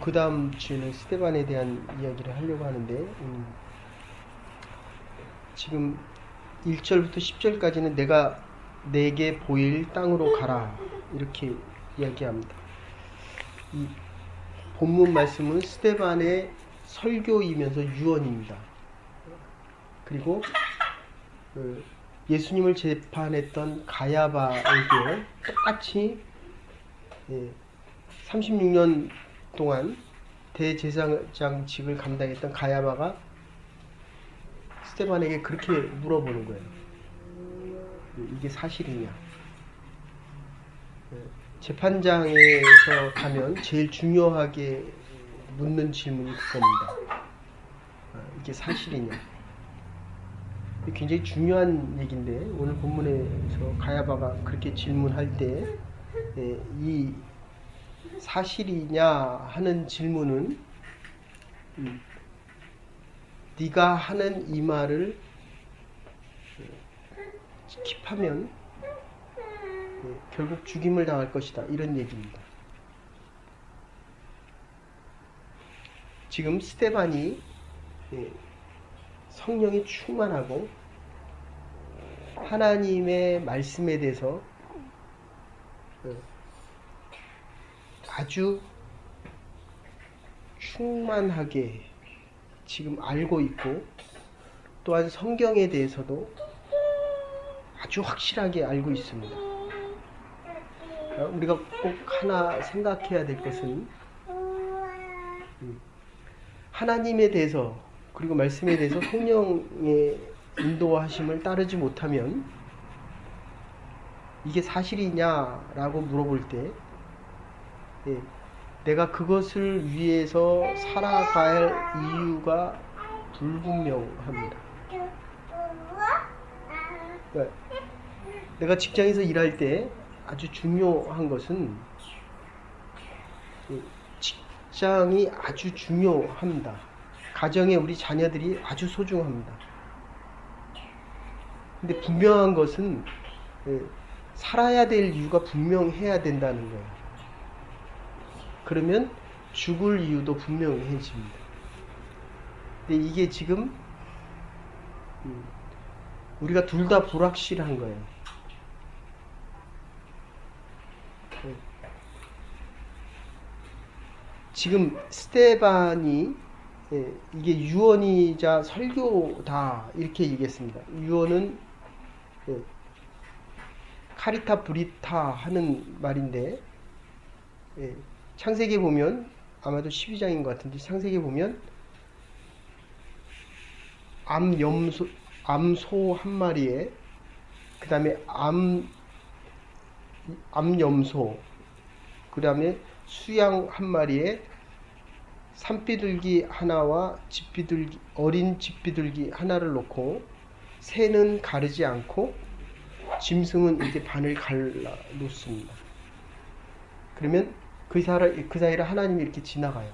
그 다음 주에는 스데반에 대한 이야기를 하려고 하는데, 지금 1절부터 10절까지는 내가 내게 보일 땅으로 가라, 이렇게 이야기합니다. 이 본문 말씀은 스데반의 설교이면서 유언입니다. 그리고 예수님을 재판했던 가야바에게 똑같이 36년 동안 대제사장직을 감당했던 가야바가 스데반에게 그렇게 물어보는 거예요. 이게 사실이냐? 재판장에서 가면 제일 중요하게 묻는 질문이 그겁니다. 이게 사실이냐? 굉장히 중요한 얘기인데, 오늘 본문에서 가야바가 그렇게 질문할 때 이 사실이냐 하는 질문은 네가 하는 이 말을 킵하면 결국 죽임을 당할 것이다, 이런 얘기입니다. 지금 스데반이 성령이 충만하고 하나님의 말씀에 대해서 아주 충만하게 지금 알고 있고, 또한 성경에 대해서도 아주 확실하게 알고 있습니다. 우리가 꼭 하나 생각해야 될 것은, 하나님에 대해서 그리고 말씀에 대해서 성령의 인도하심을 따르지 못하면 이게 사실이냐라고 물어볼 때 내가 그것을 위해서 살아갈 이유가 불분명합니다. 내가 직장에서 일할 때 아주 중요한 것은, 직장이 아주 중요합니다. 가정에 우리 자녀들이 아주 소중합니다. 근데 분명한 것은 살아야 될 이유가 분명해야 된다는 거예요. 그러면 죽을 이유도 분명해집니다. 근데 이게 지금 우리가 둘 다 불확실한 거예요. 지금 스데반이 이게 유언이자 설교다, 이렇게 얘기했습니다. 유언은 카리타 브리타 하는 말인데, 창세기에 보면, 아마도 12장인 것 같은데, 창세기에 보면 암소 한 마리에, 그 다음에 암염소, 그 다음에 수양 한 마리에 산비둘기 하나와 어린 집비둘기 하나를 놓고, 새는 가르지 않고 짐승은 이렇게 반을 갈라 놓습니다. 그러면 그 사이를 하나님이 이렇게 지나가요.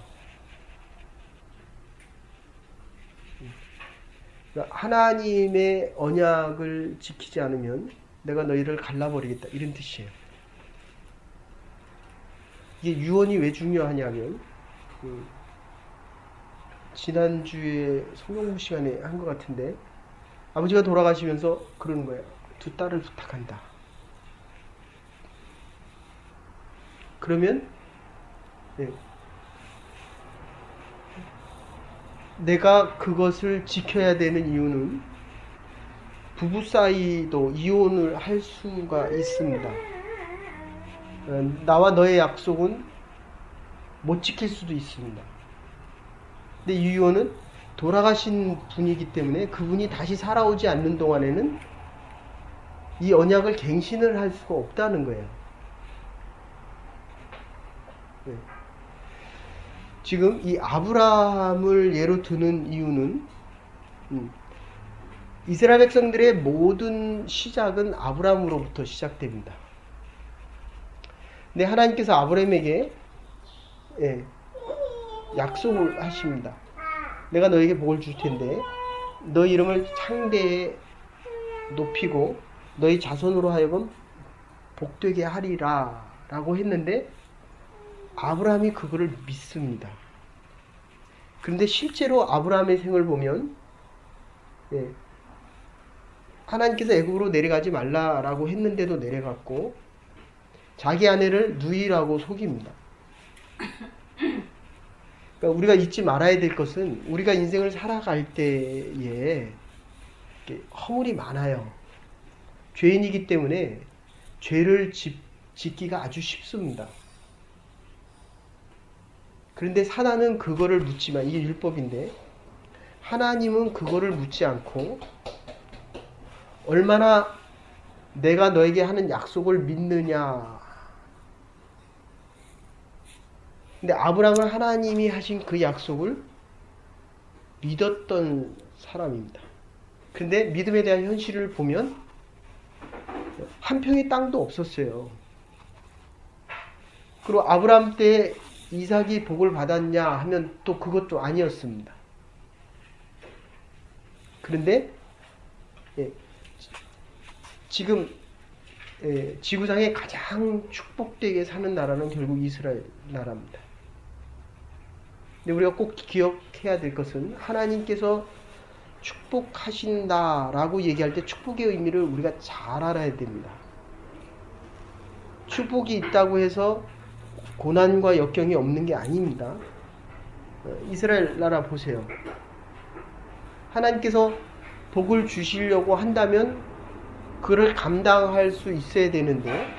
하나님의 언약을 지키지 않으면 내가 너희를 갈라버리겠다, 이런 뜻이에요. 이게 유언이 왜 중요하냐면, 지난주에 성경공부 시간에 한 것 같은데, 아버지가 돌아가시면서 그러는 거예요. 두 딸을 부탁한다. 그러면 내가 그것을 지켜야 되는 이유는, 부부 사이도 이혼을 할 수가 있습니다. 나와 너의 약속은 못 지킬 수도 있습니다. 근데 이 이혼은 돌아가신 분이기 때문에 그분이 다시 살아오지 않는 동안에는 이 언약을 갱신을 할 수가 없다는 거예요. 지금 이 아브라함을 예로 드는 이유는, 이스라엘 백성들의 모든 시작은 아브라함으로부터 시작됩니다. 근데 하나님께서 아브라함에게 약속을 하십니다. 내가 너에게 복을 줄 텐데 너 이름을 창대에 높이고 너희 자손으로 하여금 복되게 하리라 라고 했는데, 아브라함이 그거를 믿습니다. 그런데 실제로 아브라함의 생을 보면 하나님께서 애굽으로 내려가지 말라라고 했는데도 내려갔고 자기 아내를 누이라고 속입니다. 그러니까 우리가 잊지 말아야 될 것은 우리가 인생을 살아갈 때에 허물이 많아요. 죄인이기 때문에 죄를 짓기가 아주 쉽습니다. 그런데 사단은 그거를 묻지만 이게 율법인데 하나님은 그거를 묻지 않고 얼마나 내가 너에게 하는 약속을 믿느냐. 근데 아브라함은 하나님이 하신 그 약속을 믿었던 사람입니다. 근데 믿음에 대한 현실을 보면 한 평의 땅도 없었어요. 그리고 아브라함 때 이삭이 복을 받았냐 하면 또 그것도 아니었습니다. 그런데 지금 지구상에 가장 축복되게 사는 나라는 결국 이스라엘 나라입니다. 근데 우리가 꼭 기억해야 될 것은 하나님께서 축복하신다라고 얘기할 때 축복의 의미를 우리가 잘 알아야 됩니다. 축복이 있다고 해서 고난과 역경이 없는 게 아닙니다. 이스라엘 나라 보세요. 하나님께서 복을 주시려고 한다면 그를 감당할 수 있어야 되는데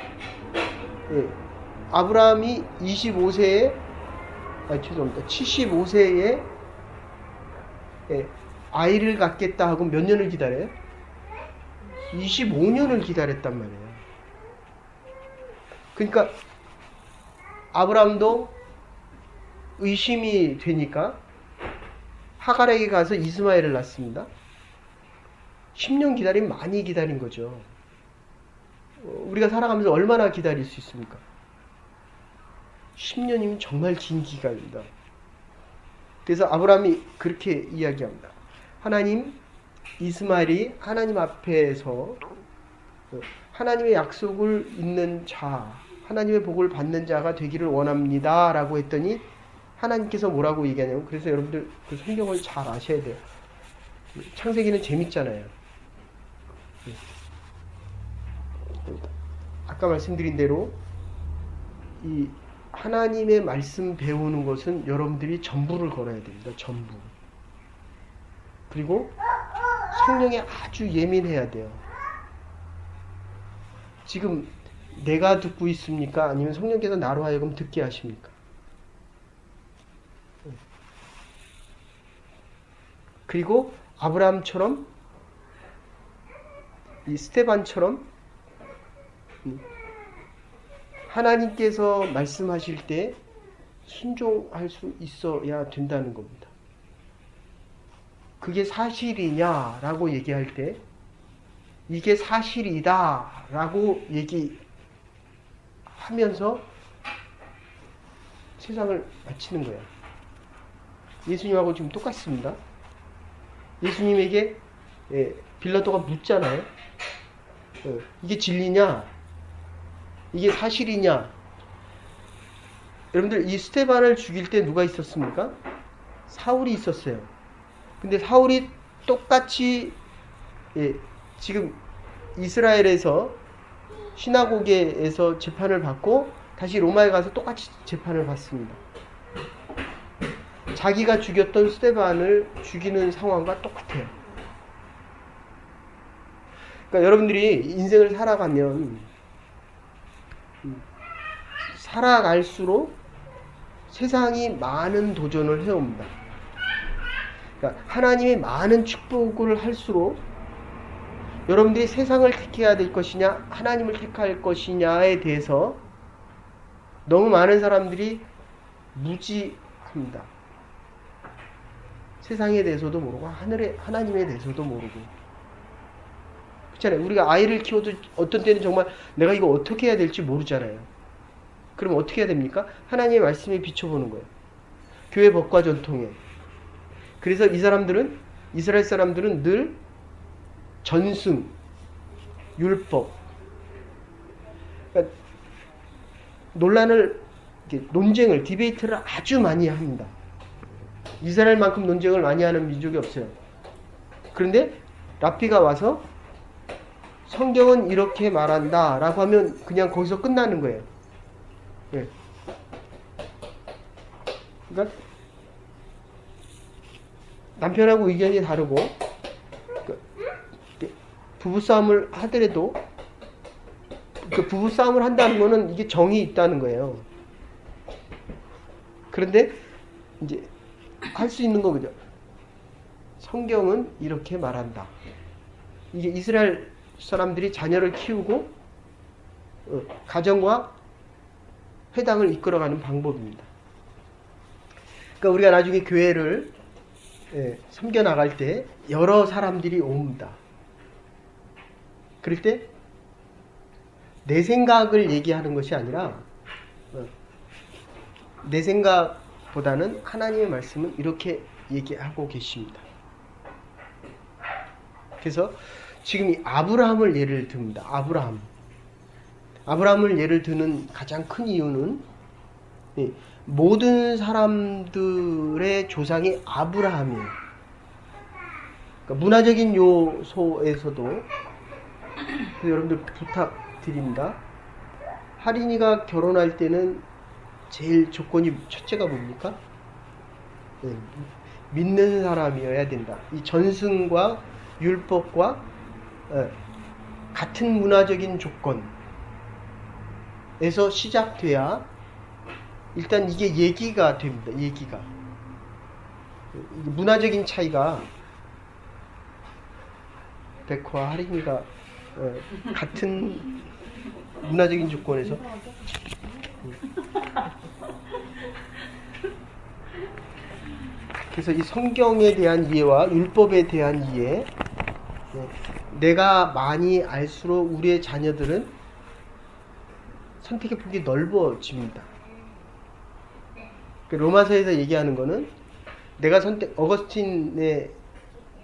아브라함이 75세에 아이를 갖겠다 하고 몇 년을 기다려요? 25년을 기다렸단 말이에요. 그러니까 아브라함도 의심이 되니까 하갈에게 가서 이스마엘을 낳습니다. 10년 기다리면 많이 기다린 거죠. 우리가 살아가면서 얼마나 기다릴 수 있습니까? 10년이면 정말 긴 기간입니다. 그래서 아브라함이 그렇게 이야기합니다. 하나님, 이스마엘이 하나님 앞에서 하나님의 약속을 잇는 자, 하나님의 복을 받는 자가 되기를 원합니다 라고 했더니 하나님께서 뭐라고 얘기하냐면, 그래서 여러분들 그 성경을 잘 아셔야 돼요. 창세기는 재밌잖아요. 아까 말씀드린 대로 이 하나님의 말씀 배우는 것은 여러분들이 전부를 걸어야 됩니다. 전부. 그리고 성령에 아주 예민해야 돼요. 지금 내가 듣고 있습니까? 아니면 성령께서 나로 하여금 듣게 하십니까? 그리고 아브라함처럼 이 스테반처럼 하나님께서 말씀하실 때 순종할 수 있어야 된다는 겁니다. 그게 사실이냐라고 얘기할 때 이게 사실이다라고 얘기하면서 세상을 마치는 거예요. 예수님하고 지금 똑같습니다. 예수님에게 빌라도가 묻잖아요. 이게 진리냐? 이게 사실이냐? 여러분들 이 스테반을 죽일 때 누가 있었습니까? 사울이 있었어요. 근데 사울이 똑같이 지금 이스라엘에서 시나고게에서 재판을 받고 다시 로마에 가서 똑같이 재판을 받습니다. 자기가 죽였던 스테반을 죽이는 상황과 똑같아요. 그러니까 여러분들이 인생을 살아가면 살아갈수록 세상이 많은 도전을 해옵니다. 그러니까 하나님의 많은 축복을 할수록 여러분들이 세상을 택해야 될 것이냐 하나님을 택할 것이냐에 대해서 너무 많은 사람들이 무지합니다. 세상에 대해서도 모르고 하나님에 대해서도 모르고. 그렇잖아요. 우리가 아이를 키워도 어떤 때는 정말 내가 이거 어떻게 해야 될지 모르잖아요. 그럼 어떻게 해야 됩니까? 하나님의 말씀에 비춰보는 거예요. 교회 법과 전통에. 그래서 이스라엘 사람들은 늘 전승, 율법. 그러니까 논란을 논쟁을, 디베이트를 아주 많이 합니다. 이스라엘만큼 논쟁을 많이 하는 민족이 없어요. 그런데 라피가 와서 성경은 이렇게 말한다 라고 하면 그냥 거기서 끝나는 거예요. 예. 그러니까 남편하고 의견이 다르고 부부싸움을 하더라도 그 부부싸움을 한다는 거는 이게 정이 있다는 거예요. 그런데 이제 할 수 있는 거 그죠? 성경은 이렇게 말한다. 이게 이스라엘 사람들이 자녀를 키우고 가정과 회당을 이끌어가는 방법입니다. 그러니까 우리가 나중에 교회를 섬겨 나갈 때 여러 사람들이 옵니다. 그럴 때 내 생각을 얘기하는 것이 아니라 내 생각보다는 하나님의 말씀은 이렇게 얘기하고 계십니다. 그래서 지금 이 아브라함을 예를 듭니다. 아브라함을 예를 드는 가장 큰 이유는 모든 사람들의 조상이 아브라함이에요. 그러니까 문화적인 요소에서도 여러분들 부탁드립니다. 할인이가 결혼할 때는 제일 조건이 첫째가 뭡니까? 믿는 사람이어야 된다. 이 전승과 율법과 같은 문화적인 조건에서 시작돼야 일단 이게 얘기가 됩니다. 얘기가. 문화적인 차이가 백호와 할인이가 같은 문화적인 조건에서 그래서 이 성경에 대한 이해와 율법에 대한 이해, 내가 많이 알수록 우리의 자녀들은 선택의 폭이 넓어집니다. 로마서에서 얘기하는 거는 내가 어거스틴의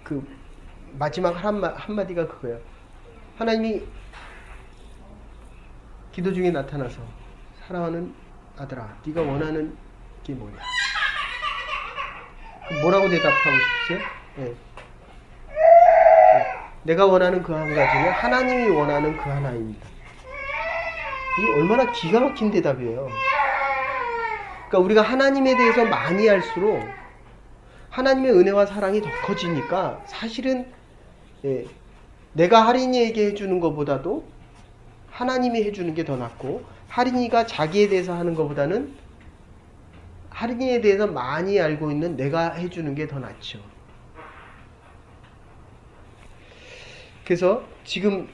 그 마지막 한마디가 그거예요. 하나님이 기도 중에 나타나서 사랑하는 아들아, 네가 원하는 게 뭐냐? 뭐라고 대답하고 싶으세요? 네. 내가 원하는 그 한 가지는 하나님이 원하는 그 하나입니다. 이게 얼마나 기가 막힌 대답이에요. 그러니까 우리가 하나님에 대해서 많이 알수록 하나님의 은혜와 사랑이 더 커지니까 사실은 내가 할인이에게 해주는 것보다도 하나님이 해주는 게 더 낫고, 할인이가 자기에 대해서 하는 것보다는 할인이에 대해서 많이 알고 있는 내가 해주는 게 더 낫죠. 그래서 지금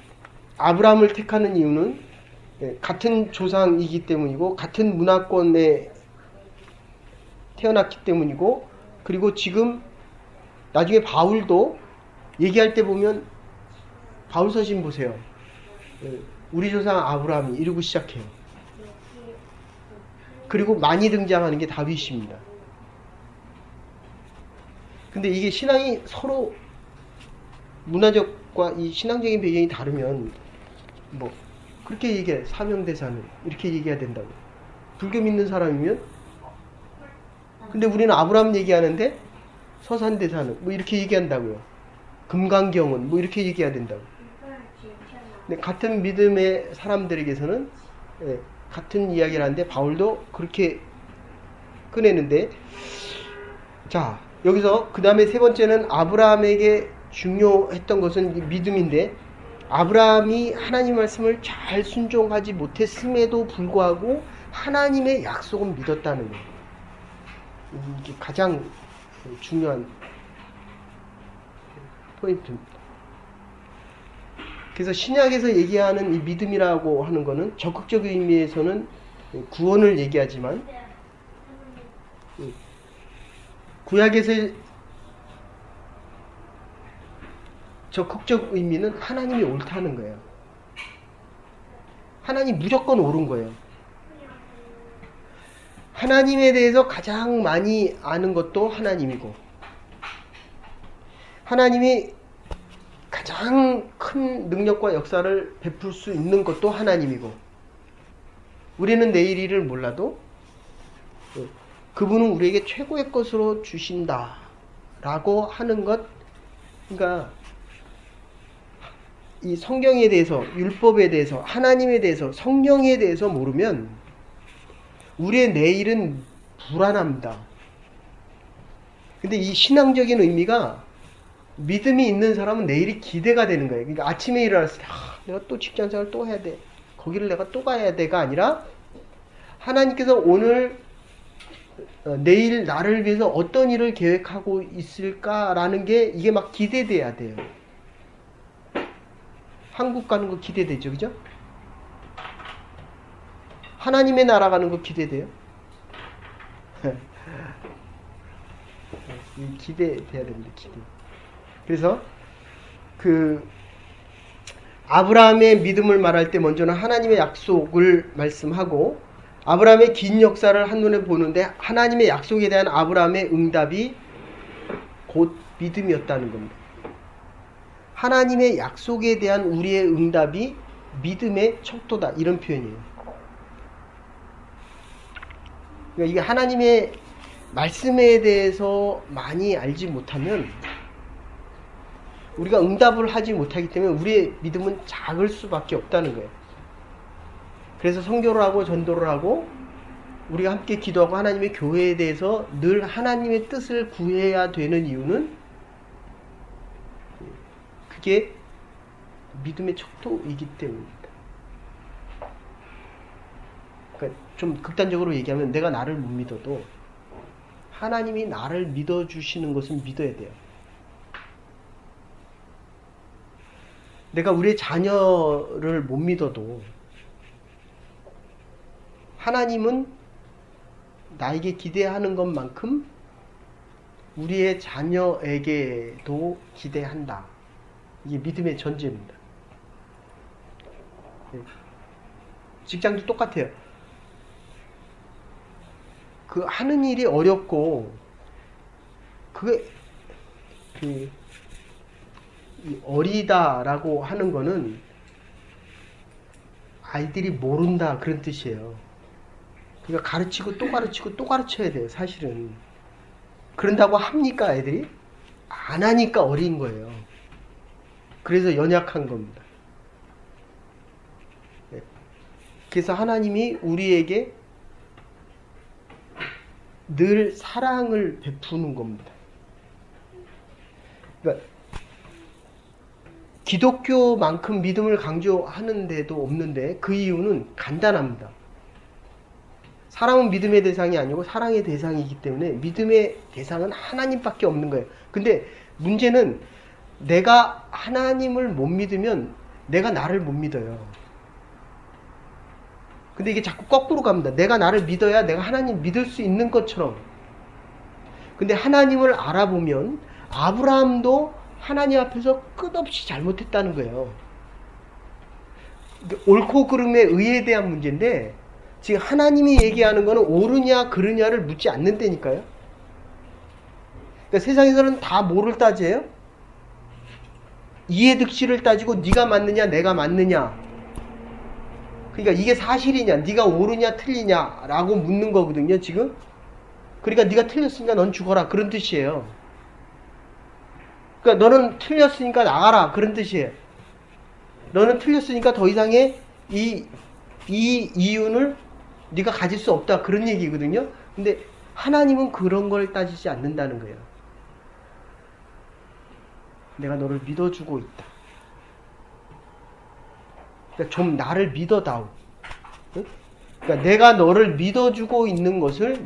아브라함을 택하는 이유는 같은 조상이기 때문이고 같은 문화권에 태어났기 때문이고, 그리고 지금 나중에 바울도 얘기할 때 보면 바울 서신 보세요. 우리 조상 아브라함이 이러고 시작해요. 그리고 많이 등장하는 게 다윗입니다. 근데 이게 신앙이 서로 문화적과 이 신앙적인 배경이 다르면 뭐 그렇게 얘기해. 사명대사는 이렇게 얘기해야 된다고. 불교 믿는 사람이면 근데 우리는 아브라함 얘기하는데 서산대사는 뭐 이렇게 얘기한다고요. 금강경은 뭐 이렇게 얘기해야 된다고. 근데 같은 믿음의 사람들에게서는 같은 이야기를 하는데 바울도 그렇게 꺼내는데, 자 여기서 그 다음에 세 번째는 아브라함에게 중요했던 것은 믿음인데, 아브라함이 하나님 말씀을 잘 순종하지 못했음에도 불구하고 하나님의 약속은 믿었다는 거예요. 이게 가장 중요한 포인트입니다. 그래서 신약에서 얘기하는 이 믿음이라고 하는 것은 적극적 의미에서는 구원을 얘기하지만, 구약에서 적극적 의미는 하나님이 옳다는 거예요. 하나님 무조건 옳은 거예요. 하나님에 대해서 가장 많이 아는 것도 하나님이고, 하나님이 가장 큰 능력과 역사를 베풀 수 있는 것도 하나님이고, 우리는 내일 일을 몰라도 그분은 우리에게 최고의 것으로 주신다 라고 하는 것. 그러니까 이 성경에 대해서, 율법에 대해서, 하나님에 대해서, 성령에 대해서 모르면 우리의 내일은 불안합니다. 근데 이 신앙적인 의미가, 믿음이 있는 사람은 내일이 기대가 되는 거예요. 그러니까 아침에 일어났을 때 내가 또 직장생활 또 해야 돼, 거기를 내가 또 가야 돼가 아니라, 하나님께서 오늘 내일 나를 위해서 어떤 일을 계획하고 있을까라는 게, 이게 막 기대돼야 돼요. 한국 가는 거 기대되죠, 그죠? 하나님의 나라 가는 거 기대돼요? 기대돼야 됩니다, 기대. 그래서 아브라함의 믿음을 말할 때 먼저는 하나님의 약속을 말씀하고, 아브라함의 긴 역사를 한눈에 보는데 하나님의 약속에 대한 아브라함의 응답이 곧 믿음이었다는 겁니다. 하나님의 약속에 대한 우리의 응답이 믿음의 척도다, 이런 표현이에요. 그러니까 이게 하나님의 말씀에 대해서 많이 알지 못하면, 우리가 응답을 하지 못하기 때문에 우리의 믿음은 작을 수밖에 없다는 거예요. 그래서 선교를 하고 전도를 하고 우리가 함께 기도하고 하나님의 교회에 대해서 늘 하나님의 뜻을 구해야 되는 이유는, 그게 믿음의 척도이기 때문입니다. 그러니까 좀 극단적으로 얘기하면, 내가 나를 못 믿어도 하나님이 나를 믿어주시는 것은 믿어야 돼요. 내가 우리의 자녀를 못 믿어도 하나님은 나에게 기대하는 것만큼 우리의 자녀에게도 기대한다. 이게 믿음의 전제입니다. 직장도 똑같아요. 하는 일이 어렵고, 어리다라고 하는 거는 아이들이 모른다, 그런 뜻이에요. 그러니까 가르치고 또 가르치고 또 가르쳐야 돼요, 사실은. 그런다고 합니까, 애들이? 안 하니까 어린 거예요. 그래서 연약한 겁니다. 그래서 하나님이 우리에게 늘 사랑을 베푸는 겁니다. 그러니까 기독교만큼 믿음을 강조하는 데도 없는데, 그 이유는 간단합니다. 사람은 믿음의 대상이 아니고 사랑의 대상이기 때문에 믿음의 대상은 하나님밖에 없는 거예요. 근데 문제는, 내가 하나님을 못 믿으면 내가 나를 못 믿어요. 근데 이게 자꾸 거꾸로 갑니다. 내가 나를 믿어야 내가 하나님 믿을 수 있는 것처럼. 근데 하나님을 알아보면 아브라함도 하나님 앞에서 끝없이 잘못했다는 거예요. 옳고 그름의 의에 대한 문제인데, 지금 하나님이 얘기하는 거는 옳으냐 그르냐를 묻지 않는다니까요. 그러니까 세상에서는 다 뭐를 따져요? 이해득실을 따지고, 네가 맞느냐 내가 맞느냐, 그러니까 이게 사실이냐, 네가 옳으냐 틀리냐 라고 묻는 거거든요, 지금. 그러니까 네가 틀렸으니까 넌 죽어라, 그런 뜻이에요. 그러니까 너는 틀렸으니까 나가라, 그런 뜻이에요. 너는 틀렸으니까 더 이상의 이 이윤을 네가 가질 수 없다, 그런 얘기거든요. 근데 하나님은 그런 걸 따지지 않는다는 거예요. 내가 너를 믿어주고 있다. 그러니까 좀 나를 믿어다오. 그러니까 내가 너를 믿어주고 있는 것을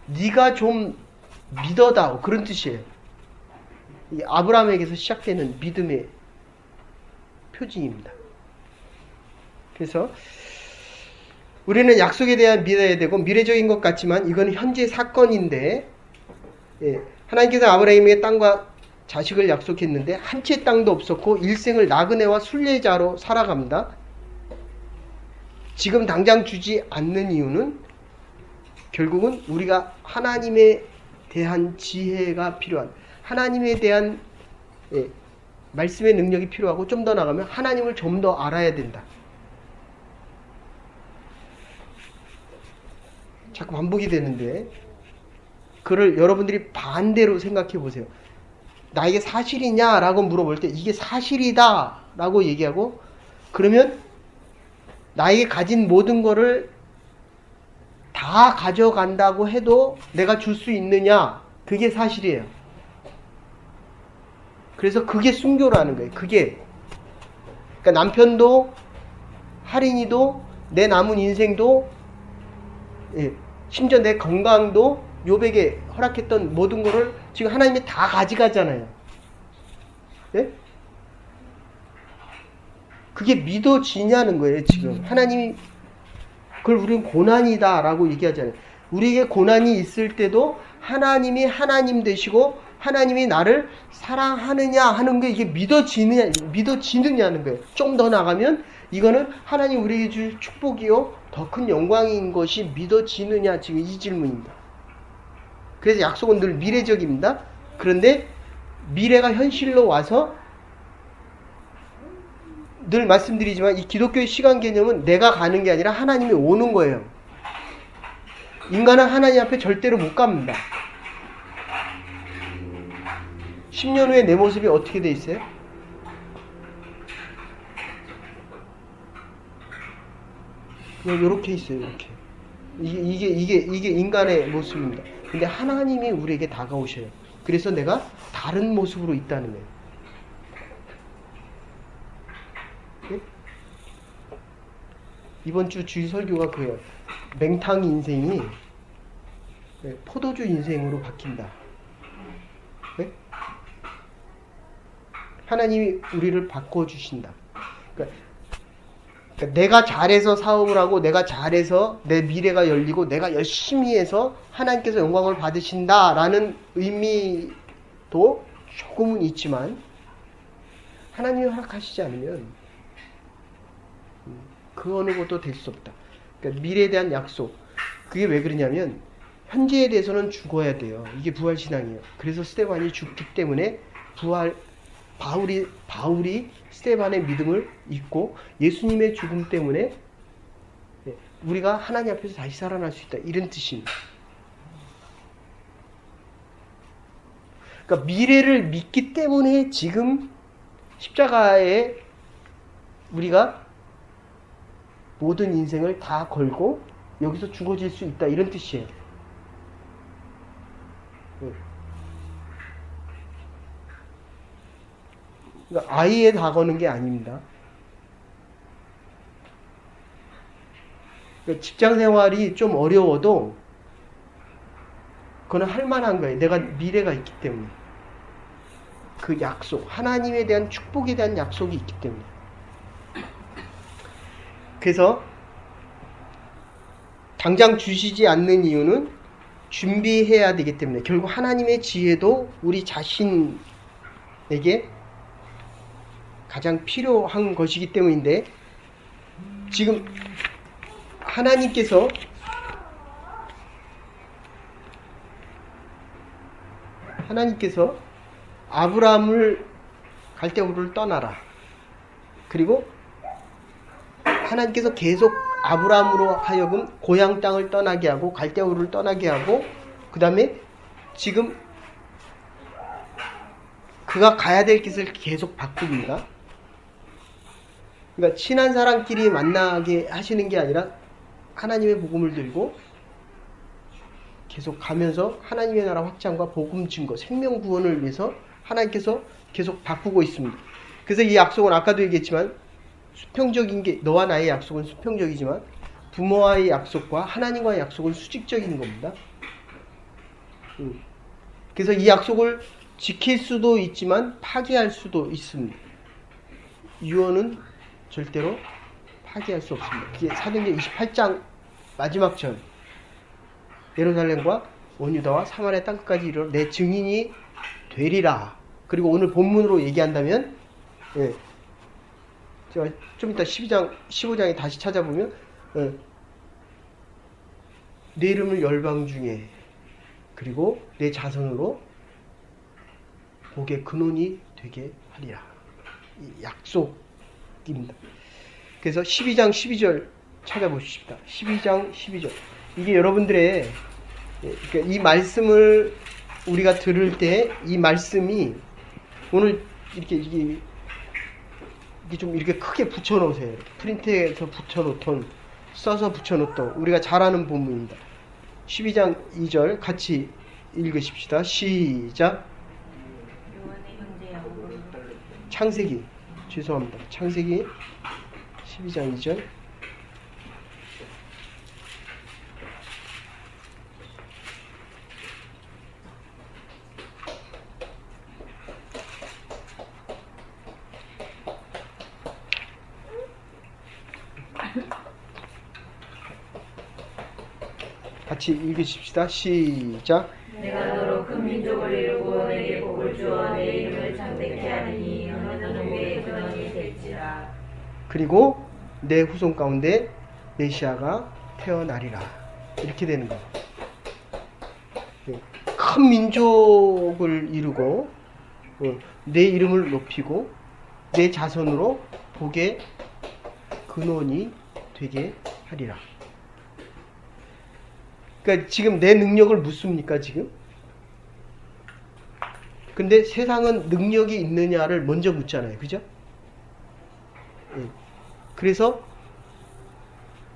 네가 좀 믿어다오, 그런 뜻이에요. 이 아브라함에게서 시작되는 믿음의 표징입니다. 그래서 우리는 약속에 대한 믿어야 되고, 미래적인 것 같지만 이건 현재 사건인데, 하나님께서 아브라함에게 땅과 자식을 약속했는데 한 채 땅도 없었고 일생을 나그네와 순례자로 살아갑니다. 지금 당장 주지 않는 이유는 결국은 우리가 하나님에 대한 지혜가 필요한, 하나님에 대한 말씀의 능력이 필요하고, 좀 더 나가면 하나님을 좀 더 알아야 된다. 자꾸 반복이 되는데, 그를 여러분들이 반대로 생각해 보세요. 나에게 사실이냐? 라고 물어볼 때 이게 사실이다 라고 얘기하고, 그러면 나에게 가진 모든 거를 다 가져간다고 해도 내가 줄 수 있느냐? 그게 사실이에요. 그래서 그게 순교라는 거예요. 그게. 그러니까 남편도, 할인이도, 내 남은 인생도, 심지어 내 건강도 욥에게 허락했던 모든 거를 지금 하나님이 다 가져가잖아요. 예? 그게 믿어지냐는 거예요, 지금. 하나님이, 그걸 우리는 고난이다 라고 얘기하잖아요. 우리에게 고난이 있을 때도 하나님이 하나님 되시고 하나님이 나를 사랑하느냐 하는 게 이게 믿어지느냐는 거예요. 좀 더 나가면 이거는 하나님 우리에게 줄 축복이요 더 큰 영광인 것이 믿어지느냐, 지금 이 질문입니다. 그래서 약속은 늘 미래적입니다. 그런데 미래가 현실로 와서, 늘 말씀드리지만 이 기독교의 시간 개념은 내가 가는 게 아니라 하나님이 오는 거예요. 인간은 하나님 앞에 절대로 못 갑니다. 10년 후에 내 모습이 어떻게 돼 있어요? 그냥 이렇게 있어요. 이렇게. 이게 인간의 모습입니다. 근데 하나님이 우리에게 다가오셔요. 그래서 내가 다른 모습으로 있다는 거예요. 네? 이번 주 주일 설교가 그거예요. 맹탕 인생이 포도주 인생으로 바뀐다. 네? 하나님이 우리를 바꿔주신다. 그러니까 내가 잘해서 사업을 하고 내가 잘해서 내 미래가 열리고 내가 열심히 해서 하나님께서 영광을 받으신다라는 의미도 조금은 있지만, 하나님이 허락하시지 않으면 그 어느 것도 될 수 없다. 그러니까 미래에 대한 약속. 그게 왜 그러냐면 현재에 대해서는 죽어야 돼요. 이게 부활신앙이에요. 그래서 스데반이 죽기 때문에 바울이 스데반의 믿음을 잊고 예수님의 죽음 때문에 우리가 하나님 앞에서 다시 살아날 수 있다, 이런 뜻입니다. 그러니까 미래를 믿기 때문에 지금 십자가에 우리가 모든 인생을 다 걸고 여기서 죽어질 수 있다, 이런 뜻이에요. 그러니까 아이에 다 거는 게 아닙니다. 그러니까 직장 생활이 좀 어려워도 그거는 할 만한 거예요. 내가 미래가 있기 때문에. 그 약속, 하나님에 대한 축복에 대한 약속이 있기 때문에. 그래서 당장 주시지 않는 이유는 준비해야 되기 때문에, 결국 하나님의 지혜도 우리 자신에게 가장 필요한 것이기 때문인데, 지금 하나님께서 아브라함을 갈대우르를 떠나라. 그리고 하나님께서 계속 아브라함으로 하여금 고향 땅을 떠나게 하고 갈대우르를 떠나게 하고, 그 다음에 지금 그가 가야 될 길을 계속 바꿉니다. 그러니까 친한 사람끼리 만나게 하시는 게 아니라 하나님의 복음을 들고 계속 가면서 하나님의 나라 확장과 복음 증거, 생명 구원을 위해서 하나님께서 계속 바꾸고 있습니다. 그래서 이 약속은 아까도 얘기했지만 수평적인 게, 너와 나의 약속은 수평적이지만 부모와의 약속과 하나님과의 약속은 수직적인 겁니다. 그래서 이 약속을 지킬 수도 있지만 파기할 수도 있습니다. 유언은 절대로 파기할 수 없습니다. 그게 사도행전 28장 마지막 절, 예루살렘과 온 유다와 사마리아 땅끝까지 이르러 내 증인이 되리라. 그리고 오늘 본문으로 얘기한다면, 제가 좀 이따 15장에 다시 찾아보면, 내 이름을 열방 중에, 그리고 내 자손으로 복의 근원이 되게 하리라. 이 약속입니다. 그래서 12장 12절 찾아보십시다. 12장 12절. 이게 여러분들의 그러니까 이 말씀을 우리가 들을 때 이 말씀이 오늘 이렇게 좀 이렇게 크게 붙여놓으세요. 프린트에서 붙여놓던 써서 붙여놓던 우리가 잘 아는 본문입니다. 12장 2절 같이 읽으십시다. 시작. 창세기 죄송합니다. 창세기 12장 2절 같이 읽으십시다. 시작. 내가 너로 큰 민족을 이루고 내게 복을 주어 내 이름을 창대케 하느니 너는 후에 근원이 될지라. 그리고 내 후손 가운데 메시아가 태어나리라. 이렇게 되는 거예요. 큰 민족을 이루고 내 이름을 높이고 내 자손으로 복의 근원이 되게 하리라. 그러니까 지금 내 능력을 묻습니까 지금? 근데 세상은 능력이 있느냐를 먼저 묻잖아요. 그죠? 예. 그래서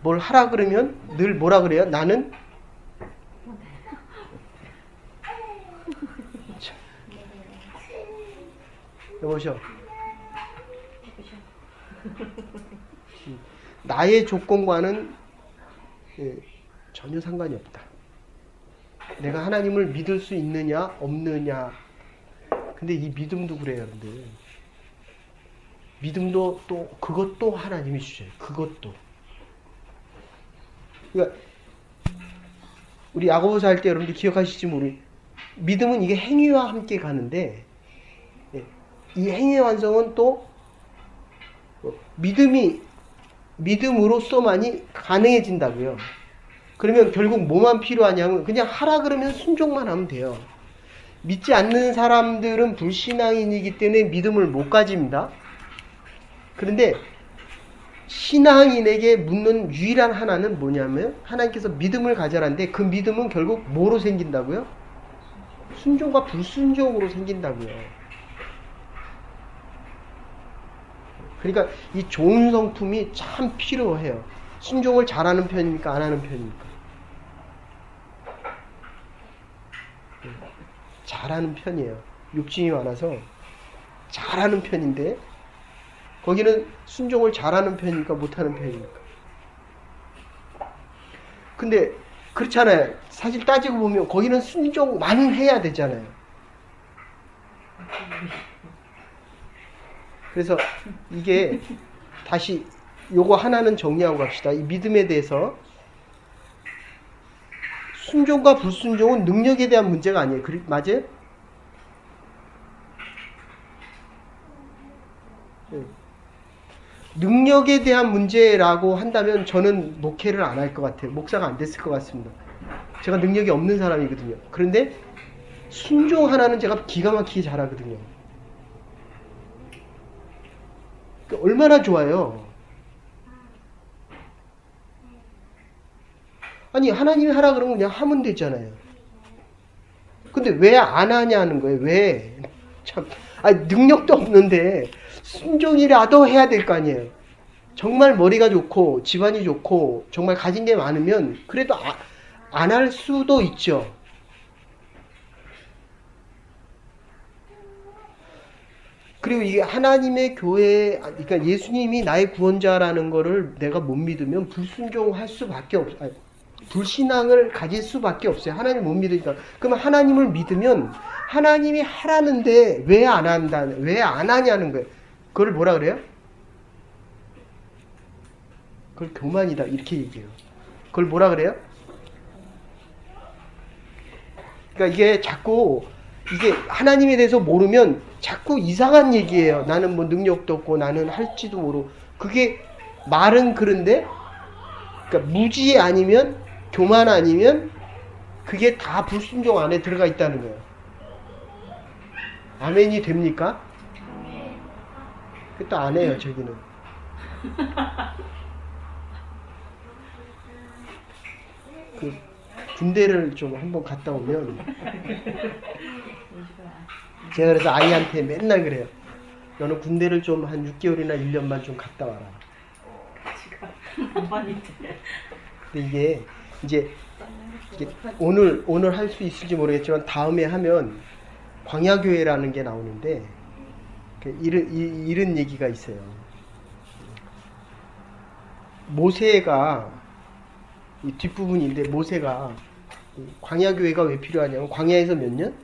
뭘 하라 그러면 늘 뭐라 그래요? 나는 여보셔. 나의 조건과는 전혀 상관이 없다. 내가 하나님을 믿을 수 있느냐 없느냐. 근데 이 믿음도 그래요. 근데 믿음도 또 그것도 하나님이 주셔요. 그것도. 그러니까 우리 야고보서 할 때 여러분들 기억하실지 모르겠어요. 믿음은 이게 행위와 함께 가는데 이 행위의 완성은 또 믿음으로서만이 가능해진다고요. 그러면 결국 뭐만 필요하냐면 그냥 하라 그러면 순종만 하면 돼요. 믿지 않는 사람들은 불신앙인이기 때문에 믿음을 못 가집니다. 그런데 신앙인에게 묻는 유일한 하나는 뭐냐면 하나님께서 믿음을 가져라는데 그 믿음은 결국 뭐로 생긴다고요? 순종과 불순종으로 생긴다고요. 그러니까 이 좋은 성품이 참 필요해요. 순종을 잘하는 편입니까? 안 하는 편입니까? 잘하는 편이에요. 욕심이 많아서 잘하는 편인데 거기는 순종을 잘하는 편입니까? 못하는 편입니까? 근데 그렇잖아요. 사실 따지고 보면 거기는 순종만 해야 되잖아요. 그래서 이게 다시 요거 하나는 정리하고 갑시다. 이 믿음에 대해서 순종과 불순종은 능력에 대한 문제가 아니에요. 맞아요? 능력에 대한 문제라고 한다면 저는 목회를 안 할 것 같아요. 목사가 안 됐을 것 같습니다. 제가 능력이 없는 사람이거든요. 그런데 순종 하나는 제가 기가 막히게 잘하거든요. 얼마나 좋아요. 아니 하나님이 하라 그러면 그냥 하면 되잖아요. 근데 왜 안 하냐는 거예요. 왜? 참, 아니 능력도 없는데 순종이라도 해야 될 거 아니에요. 정말 머리가 좋고 집안이 좋고 정말 가진 게 많으면 그래도 안 할 수도 있죠. 그리고 이게 하나님의 교회, 그러니까 예수님이 나의 구원자라는 거를 내가 못 믿으면 불순종할 수밖에 없어요. 불신앙을 가질 수밖에 없어요. 하나님을 못 믿으니까. 그러면 하나님을 믿으면 하나님이 하라는데 왜 안 한다, 왜 안 하냐는 거예요. 그걸 뭐라 그래요? 그걸 교만이다 이렇게 얘기해요. 그걸 뭐라 그래요? 그러니까 이게 자꾸 이게 하나님에 대해서 모르면 자꾸 이상한 얘기예요. 나는 뭐 능력도 없고 나는 할지도 모르고. 그게 말은 그런데 그러니까 무지 아니면 교만 아니면 그게 다 불순종 안에 들어가 있다는 거예요. 아멘이 됩니까? 그것도 안 해요. 저기는. 그 군대를 좀 한번 갔다 오면 제가 그래서 아이한테 맨날 그래요. 너는 군대를 좀 한 6개월이나 1년만 좀 갔다 와라. 근데 이게 이제 오늘 할 수 있을지 모르겠지만 다음에 하면 광야교회라는 게 나오는데 이런 얘기가 있어요. 모세가 이 뒷부분인데 모세가 광야교회가 왜 필요하냐면 광야에서 몇 년?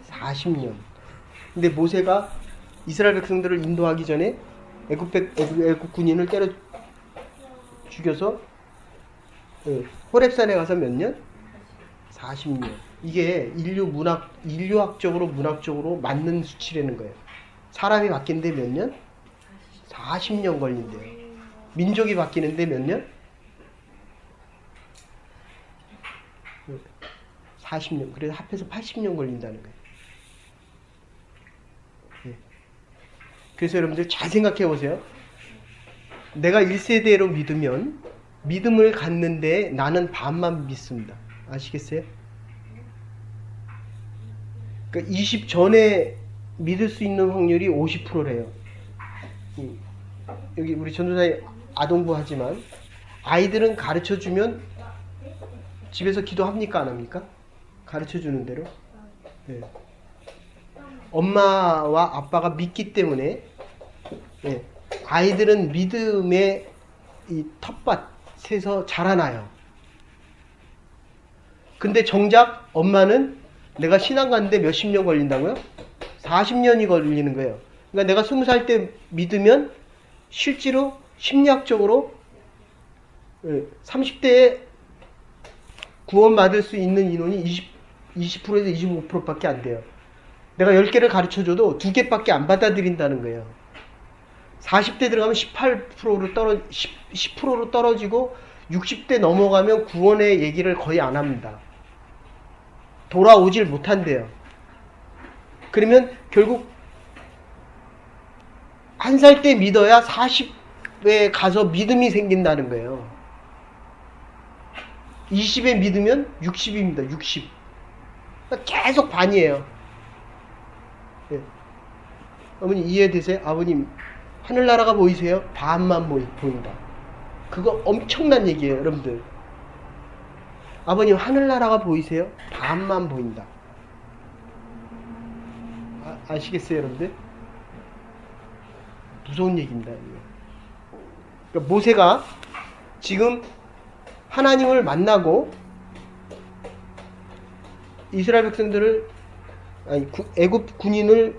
40년. 근데 모세가 이스라엘 백성들을 인도하기 전에 애굽 군인을 때려 죽여서 호렙산에 가서 몇 년? 40년. 이게 인류학적으로 문학적으로 맞는 수치라는 거예요. 사람이 바뀌는데 몇 년? 40년 걸린대요. 민족이 바뀌는데 몇 년? 40년. 그래서 합해서 80년 걸린다는 거예요. 그래서 여러분들 잘 생각해 보세요. 내가 1세대로 믿으면 믿음을 갖는데 나는 반만 믿습니다. 아시겠어요? 그러니까 20 전에 믿을 수 있는 확률이 50%래요. 여기 우리 전도사님 아동부 하지만 아이들은 가르쳐주면 집에서 기도합니까? 안 합니까? 가르쳐주는 대로. 네. 엄마와 아빠가 믿기 때문에 아이들은 믿음의 이 텃밭에서 자라나요. 근데 정작 엄마는 내가 신앙 가는데 몇십 년 걸린다고요? 40년이 걸리는 거예요. 그러니까 내가 20살 때 믿으면 실제로 심리학적으로 30대에 구원받을 수 있는 인원이 20%에서 25%밖에 안 돼요. 내가 10개를 가르쳐줘도 2개밖에 안 받아들인다는 거예요. 40대 들어가면 10%로 떨어지고 60대 넘어가면 구원의 얘기를 거의 안 합니다. 돌아오질 못한대요. 그러면 결국 1살 때 믿어야 40에 가서 믿음이 생긴다는 거예요. 20에 믿으면 60입니다. 60. 그러니까 계속 반이에요. 네. 어머니 이해되세요? 아버님 하늘나라가 보이세요? 반만 보인다. 그거 엄청난 얘기예요, 여러분들. 아버님 하늘나라가 보이세요? 반만 보인다. 아시겠어요, 여러분들? 무서운 얘기입니다. 그러니까 모세가 지금 하나님을 만나고 이스라엘 백성들을 애굽 군인을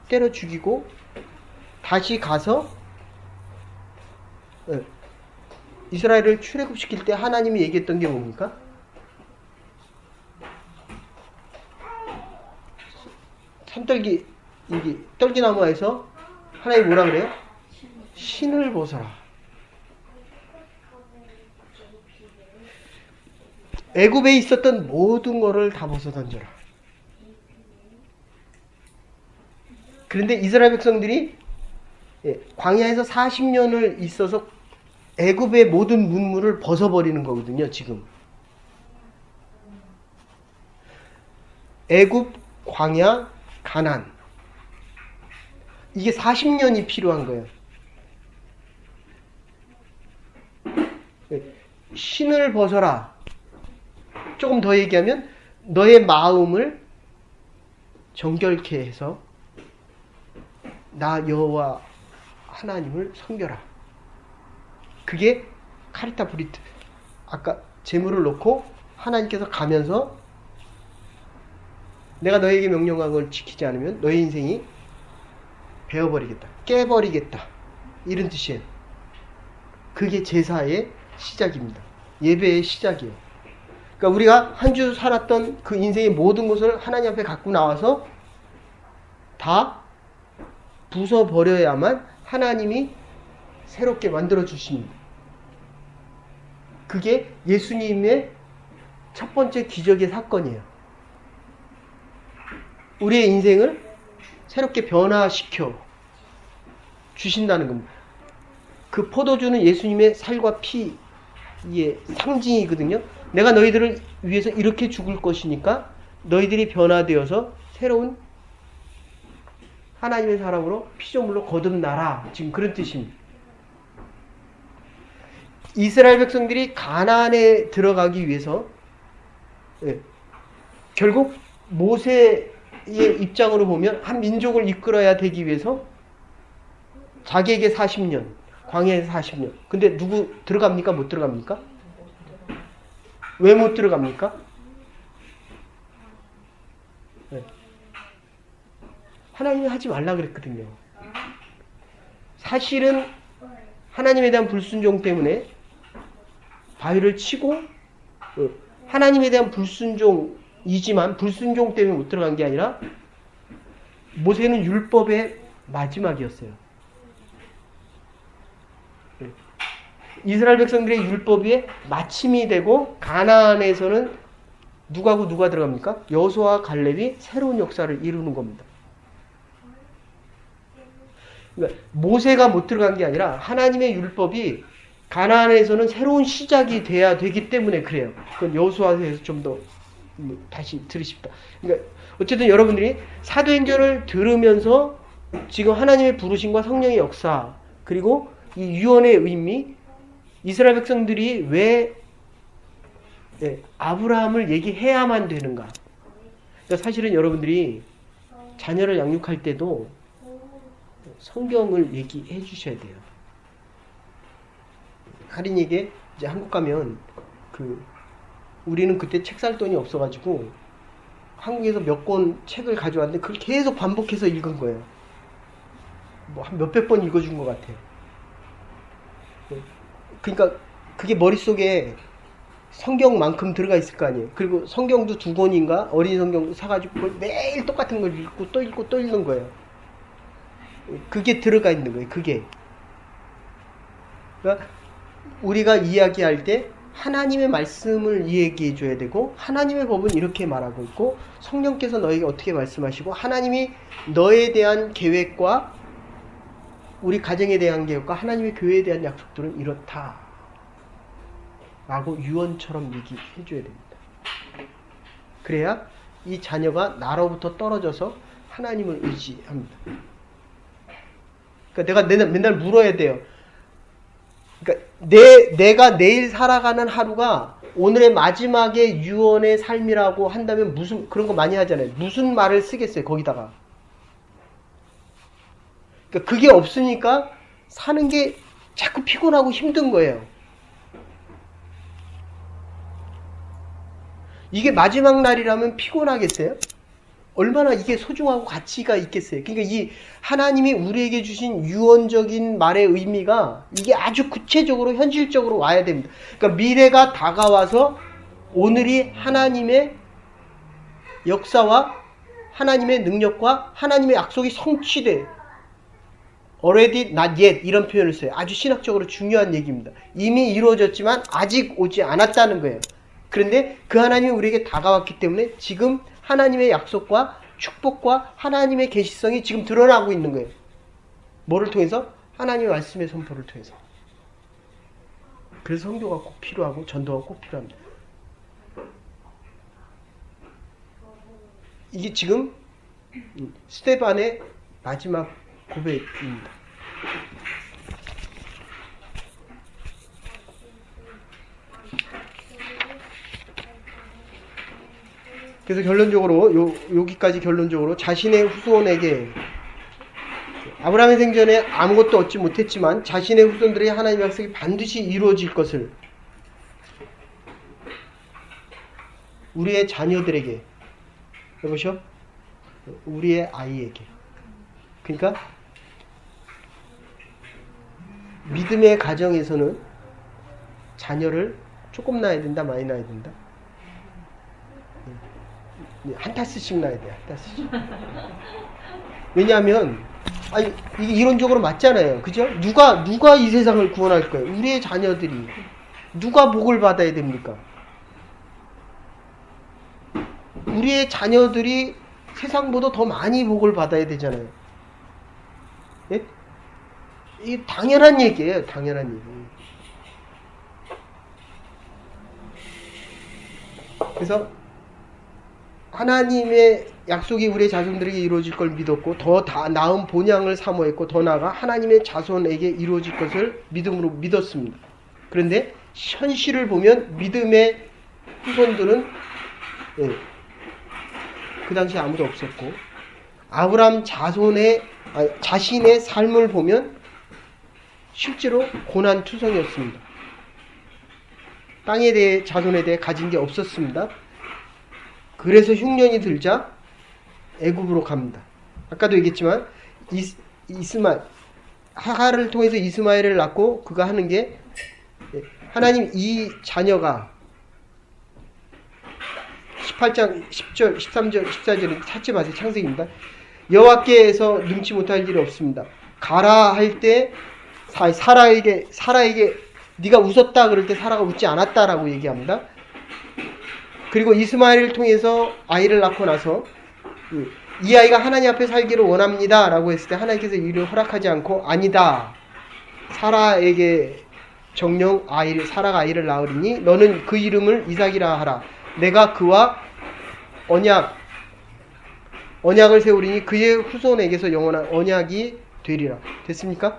때려 죽이고 다시 가서 이스라엘을 출애굽시킬 때 하나님이 얘기했던 게 뭡니까? 산떨기 떨기나무에서 하나님이 뭐라 그래요? 신을 벗어라. 애굽에 있었던 모든 거를 다 벗어 던져라. 그런데 이스라엘 백성들이 광야에서 40년을 있어서 애굽의 모든 문물을 벗어버리는 거거든요, 지금. 애굽, 광야, 가나안. 이게 40년이 필요한 거예요. 신을 벗어라. 조금 더 얘기하면 너의 마음을 정결케 해서 나 여호와 하나님을 섬겨라. 그게 카리타 브리트. 아까 제물을 놓고 하나님께서 가면서 내가 너에게 명령한 걸 지키지 않으면 너의 인생이 베어버리겠다. 깨버리겠다. 이런 뜻이에요. 그게 제사의 시작입니다. 예배의 시작이에요. 그러니까 우리가 한 주 살았던 그 인생의 모든 것을 하나님 앞에 갖고 나와서 다 부숴버려야만 하나님이 새롭게 만들어 주십니다. 그게 예수님의 첫 번째 기적의 사건이에요. 우리의 인생을 새롭게 변화시켜 주신다는 겁니다. 그 포도주는 예수님의 살과 피의 상징이거든요. 내가 너희들을 위해서 이렇게 죽을 것이니까 너희들이 변화되어서 새로운 하나님의 사람으로 피조물로 거듭나라. 지금 그런 뜻입니다. 이스라엘 백성들이 가나안에 들어가기 위해서 결국 모세의 입장으로 보면 한 민족을 이끌어야 되기 위해서 자기에게 40년, 광야에서 40년. 근데 누구 들어갑니까? 못 들어갑니까? 왜 못 들어갑니까? 하나님이 하지 말라 그랬거든요. 사실은 하나님에 대한 불순종 때문에 바위를 치고 하나님에 대한 불순종이지만 불순종 때문에 못 들어간 게 아니라 모세는 율법의 마지막이었어요. 이스라엘 백성들의 율법이 마침이 되고 가나안에서는 누가하고 누가 들어갑니까? 여호수아와 갈렙이 새로운 역사를 이루는 겁니다. 그러니까 모세가 못 들어간 게 아니라 하나님의 율법이 가나안에서는 새로운 시작이 돼야 되기 때문에 그래요. 그건 여호수아에서 좀 더 다시 들으십시다. 그러니까 어쨌든 여러분들이 사도행전을 들으면서 지금 하나님의 부르심과 성령의 역사 그리고 이 유언의 의미 이스라엘 백성들이 왜 아브라함을 얘기해야만 되는가? 그러니까 사실은 여러분들이 자녀를 양육할 때도 성경을 얘기해 주셔야 돼요. 할인이에게 이제 한국 가면 우리는 그때 책 살 돈이 없어가지고 한국에서 몇 권 책을 가져왔는데 그걸 계속 반복해서 읽은 거예요. 뭐 한 몇백 번 읽어준 것 같아요. 그러니까 그게 머릿속에 성경만큼 들어가 있을 거 아니에요. 그리고 성경도 2권인가 어린이 성경 사가지고 그걸 매일 똑같은 걸 읽고 또 읽는 거예요. 그게 들어가 있는 거예요. 그게. 그러니까 우리가 이야기할 때 하나님의 말씀을 이야기해 줘야 되고 하나님의 법은 이렇게 말하고 있고 성령께서 너에게 어떻게 말씀하시고 하나님이 너에 대한 계획과 우리 가정에 대한 계획과 하나님의 교회에 대한 약속들은 이렇다 라고 유언처럼 얘기해 줘야 됩니다. 그래야 이 자녀가 나로부터 떨어져서 하나님을 의지합니다. 그러니까 내가 맨날 물어야 돼요. 그러니까 내가 내일 살아가는 하루가 오늘의 마지막에 유언의 삶이라고 한다면 무슨 그런 거 많이 하잖아요. 무슨 말을 쓰겠어요 거기다가. 그러니까 그게 없으니까 사는 게 자꾸 피곤하고 힘든 거예요. 이게 마지막 날이라면 피곤하겠어요? 얼마나 이게 소중하고 가치가 있겠어요. 그러니까 이 하나님이 우리에게 주신 유언적인 말의 의미가 이게 아주 구체적으로 현실적으로 와야 됩니다. 그러니까 미래가 다가와서 오늘이 하나님의 역사와 하나님의 능력과 하나님의 약속이 성취돼. already not yet 이런 표현을 써요. 아주 신학적으로 중요한 얘기입니다. 이미 이루어졌지만 아직 오지 않았다는 거예요. 그런데 그 하나님이 우리에게 다가왔기 때문에 지금 하나님의 약속과 축복과 하나님의 계시성이 지금 드러나고 있는 거예요. 뭐를 통해서? 하나님의 말씀의 선포를 통해서. 그래서 성교가 꼭 필요하고 전도가 꼭 필요합니다. 이게 지금 스테반의 마지막 고백입니다. 그래서 결론적으로 여기까지 결론적으로 자신의 후손에게 아브라함의 생전에 아무것도 얻지 못했지만 자신의 후손들의 하나님의 약속이 반드시 이루어질 것을 우리의 자녀들에게 여보시오? 우리의 아이에게 그러니까 믿음의 가정에서는 자녀를 조금 낳아야 된다 많이 낳아야 된다 한 타스씩 낳아야 돼. 한 타스씩. 왜냐하면 이게 이론적으로 맞잖아요. 그죠? 누가 이 세상을 구원할 거예요? 우리의 자녀들이. 누가 복을 받아야 됩니까? 우리의 자녀들이 세상보다 더 많이 복을 받아야 되잖아요. 예? 이게 당연한 얘기예요. 당연한 얘기. 그래서 하나님의 약속이 우리의 자손들에게 이루어질 걸 믿었고 더 나은 본향을 사모했고 더 나아가 하나님의 자손에게 이루어질 것을 믿음으로 믿었습니다. 그런데 현실을 보면 믿음의 후손들은 그 당시에 아무도 없었고 아브라함 자신의 삶을 보면 실제로 고난투성이었습니다. 땅에 대해 자손에 대해 가진 게 없었습니다. 그래서 흉년이 들자 애굽으로 갑니다. 아까도 얘기했지만 하갈을 통해서 이스마엘을 낳고 그가 하는 게 하나님 이 자녀가 18장 10절 13절 14절에 찾지 마세요. 창세기입니다. 여호와께서 능치 못할 일이 없습니다. 가라 할 때 사라에게 네가 웃었다 그럴 때 사라가 웃지 않았다라고 얘기합니다. 그리고 이스마엘을 통해서 아이를 낳고 나서 이 아이가 하나님 앞에 살기를 원합니다 라고 했을 때 하나님께서 이를 허락하지 않고 아니다. 사라에게 정령 사라가 아이를 낳으리니 너는 그 이름을 이삭이라 하라. 내가 그와 언약을 세우리니 그의 후손에게서 영원한 언약이 되리라. 됐습니까?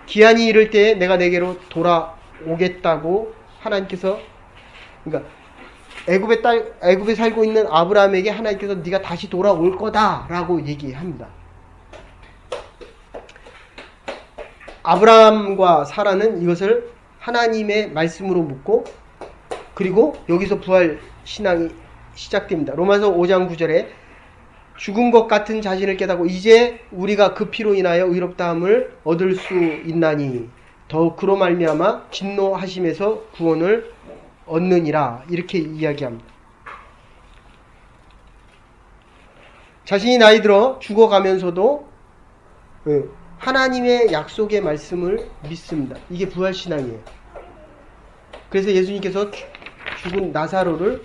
기한이 이를 때 내가 내게로 돌아오겠다고 하나님께서 그러니까 애굽에 살고 있는 아브라함에게 하나님께서 네가 다시 돌아올 거다라고 얘기합니다. 아브라함과 사라는 이것을 하나님의 말씀으로 묻고 그리고 여기서 부활 신앙이 시작됩니다. 로마서 5장 9절에 죽은 것 같은 자신을 깨닫고 이제 우리가 그 피로 인하여 의롭다함을 얻을 수 있나니 더욱 그로 말미암아 진노하심에서 구원을 얻느니라 이렇게 이야기합니다. 자신이 나이 들어 죽어가면서도 하나님의 약속의 말씀을 믿습니다. 이게 부활신앙이에요. 그래서 예수님께서 죽은 나사로를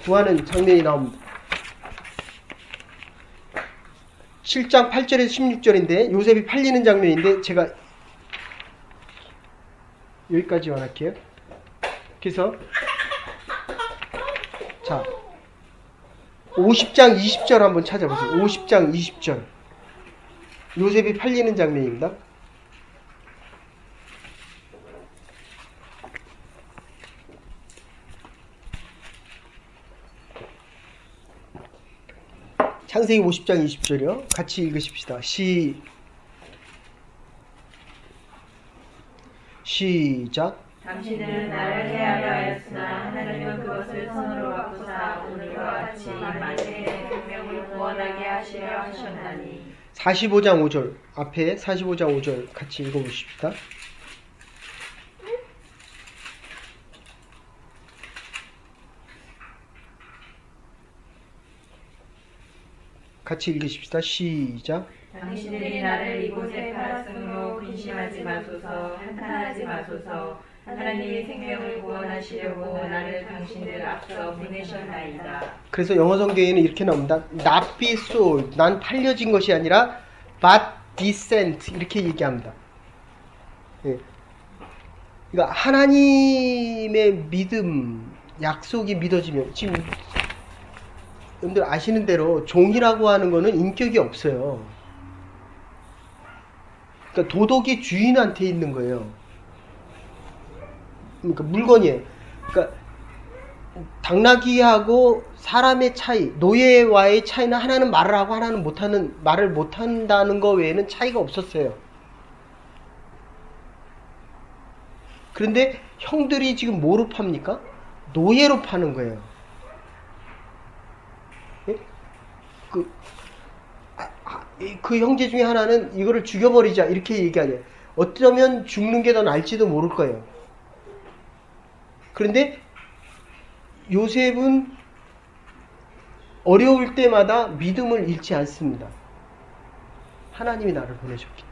구하는 장면이 나옵니다. 7장 8절에서 16절인데 요셉이 팔리는 장면인데 제가 여기까지만 할게요. 그래서 자 50장 20절 한번 찾아보세요. 50장 20절 요셉이 팔리는 장면입니다. 창세기 50장 20절이요. 같이 읽으십시다. 시작. 당신은 나를 해하려 하였으나 하나님은 그것을 선으로 바꾸사 오늘과 같이 만세의 생명을 구원하게 하시려 하셨나니. 45장 5절 앞에 45장 5절 같이 읽어보십시다. 같이 읽으십시다. 시작. 당신들이 나를 이곳에 팔았으므로 근심하지 마소서 한탄하지 마소서 하나님이 생명을 구원하시려고 나를 당신들 앞서 보내셨나이다. 그래서 영어 성경에는 이렇게 나옵니다. Not be sold. 난 팔려진 것이 아니라 but descent 이렇게 얘기합니다. 예. 그러니까 하나님의 믿음, 약속이 믿어지면 지금 여러분들 아시는 대로 종이라고 하는 거는 인격이 없어요. 그러니까 도덕이 주인한테 있는 거예요. 그러니까 물건이에요. 그러니까 당나귀하고 사람의 차이, 노예와의 차이는 하나는 말을 하고 하나는 말을 못한다는 거 외에는 차이가 없었어요. 그런데 형들이 지금 뭐로 팝니까? 노예로 파는 거예요. 예? 그 형제 중에 하나는 이거를 죽여버리자 이렇게 얘기하냐. 어쩌면 죽는 게 더 나을지도 모를 거예요. 그런데 요셉은 어려울 때마다 믿음을 잃지 않습니다. 하나님이 나를 보내셨기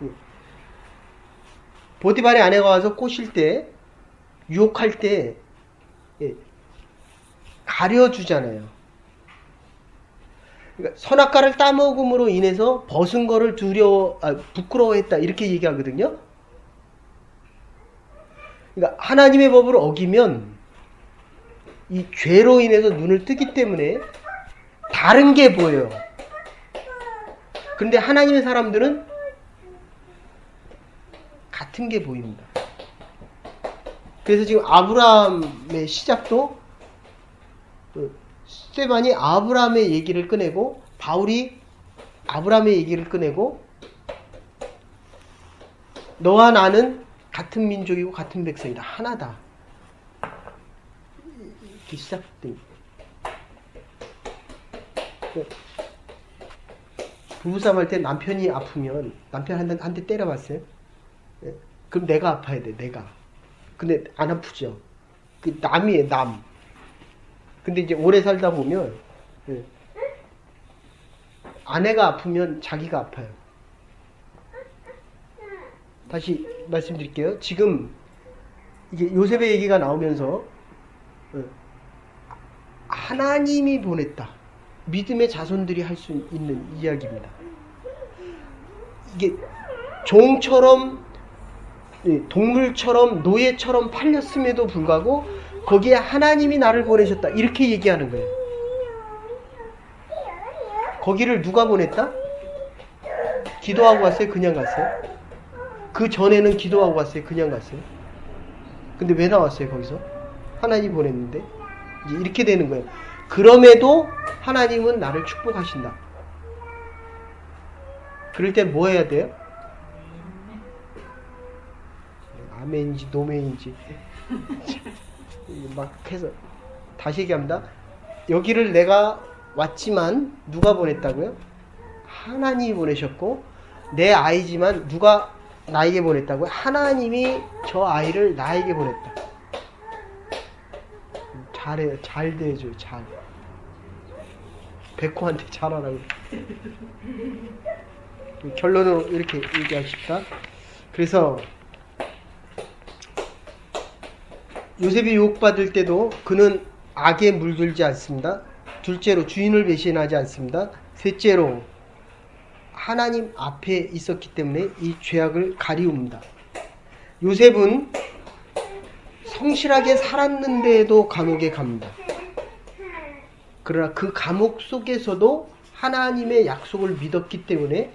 때문에. 보디발의 아내가 와서 꼬실 때, 유혹할 때 가려주잖아요. 그러니까 선악과를 따먹음으로 인해서 벗은 거를 부끄러워했다 이렇게 얘기하거든요. 그러니까 하나님의 법을 어기면 이 죄로 인해서 눈을 뜨기 때문에 다른 게 보여요. 그런데 하나님의 사람들은 같은 게 보입니다. 그래서 지금 아브라함의 시작도 스테반이 아브라함의 얘기를 꺼내고 바울이 아브라함의 얘기를 꺼내고 너와 나는 같은 민족이고 같은 백성이다. 하나다. 이렇게 시작됩니다. 부부싸움 할 때 남편이 아프면 남편 한 대 때려봤어요? 그럼 내가 아파야 돼. 내가. 근데 안 아프죠. 그 남이에요. 남. 근데 이제 오래 살다 보면 아내가 아프면 자기가 아파요. 다시 말씀드릴게요. 지금 이게 요셉의 얘기가 나오면서 하나님이 보냈다. 믿음의 자손들이 할 수 있는 이야기입니다. 이게 종처럼 동물처럼 노예처럼 팔렸음에도 불구하고 거기에 하나님이 나를 보내셨다. 이렇게 얘기하는 거예요. 거기를 누가 보냈다? 기도하고 갔어요? 그냥 갔어요? 그 전에는 기도하고 갔어요? 그냥 갔어요? 근데 왜 나왔어요 거기서? 하나님이 보냈는데 이제 이렇게 되는 거예요. 그럼에도 하나님은 나를 축복하신다. 그럴 땐 뭐 해야 돼요? 아멘인지 노멘인지 막 해서 다시 얘기합니다. 여기를 내가 왔지만 누가 보냈다고요? 하나님이 보내셨고 내 아이지만 누가 나에게 보냈다고요? 하나님이 저 아이를 나에게 보냈다. 잘해요. 잘 대해줘요. 잘. 백호한테 잘하라고. 결론으로 이렇게 얘기합시다. 그래서 요셉이 유혹받을 때도 그는 악에 물들지 않습니다. 둘째로 주인을 배신하지 않습니다. 셋째로 하나님 앞에 있었기 때문에 이 죄악을 가리웁니다. 요셉은 성실하게 살았는데도 감옥에 갑니다. 그러나 그 감옥 속에서도 하나님의 약속을 믿었기 때문에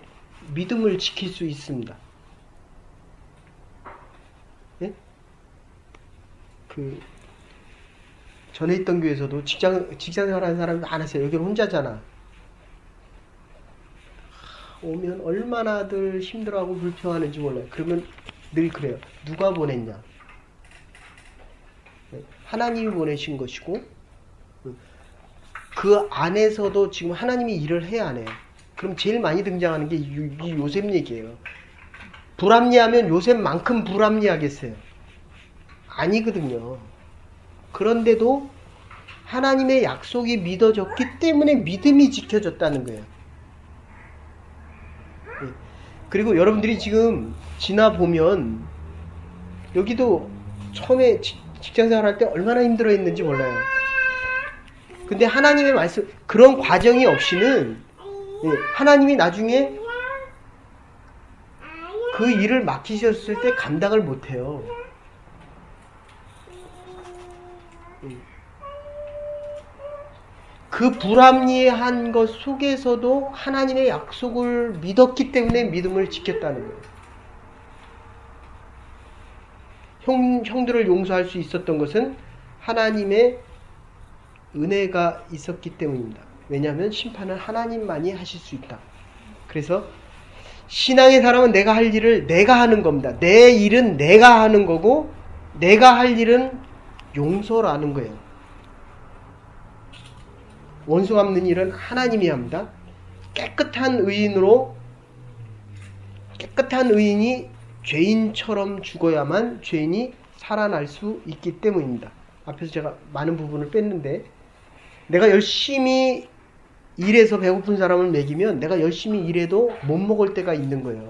믿음을 지킬 수 있습니다. 예? 전에 있던 교회에서도 직장생활하는 사람이 많았어요. 여기는 혼자잖아. 오면 얼마나들 힘들어하고 불평하는지 몰라요. 그러면 늘 그래요. 누가 보냈냐? 하나님이 보내신 것이고 그 안에서도 지금 하나님이 일을 해야 하네요. 그럼 제일 많이 등장하는 게 이 요셉 얘기예요. 불합리하면 요셉만큼 불합리하겠어요? 아니거든요. 그런데도 하나님의 약속이 믿어졌기 때문에 믿음이 지켜졌다는 거예요. 그리고 여러분들이 지금 지나보면 여기도 처음에 직장생활 할 때 얼마나 힘들어 했는지 몰라요. 근데 하나님의 말씀, 그런 과정이 없이는 하나님이 나중에 그 일을 맡기셨을 때 감당을 못해요. 그 불합리한 것 속에서도 하나님의 약속을 믿었기 때문에 믿음을 지켰다는 거예요. 형들을 용서할 수 있었던 것은 하나님의 은혜가 있었기 때문입니다. 왜냐하면 심판은 하나님만이 하실 수 있다. 그래서 신앙의 사람은 내가 할 일을 내가 하는 겁니다. 내 일은 내가 하는 거고 내가 할 일은 용서라는 거예요. 원수 갚는 일은 하나님이 합니다. 깨끗한 의인이 죄인처럼 죽어야만 죄인이 살아날 수 있기 때문입니다. 앞에서 제가 많은 부분을 뺐는데 내가 열심히 일해서 배고픈 사람을 먹이면 내가 열심히 일해도 못 먹을 때가 있는 거예요.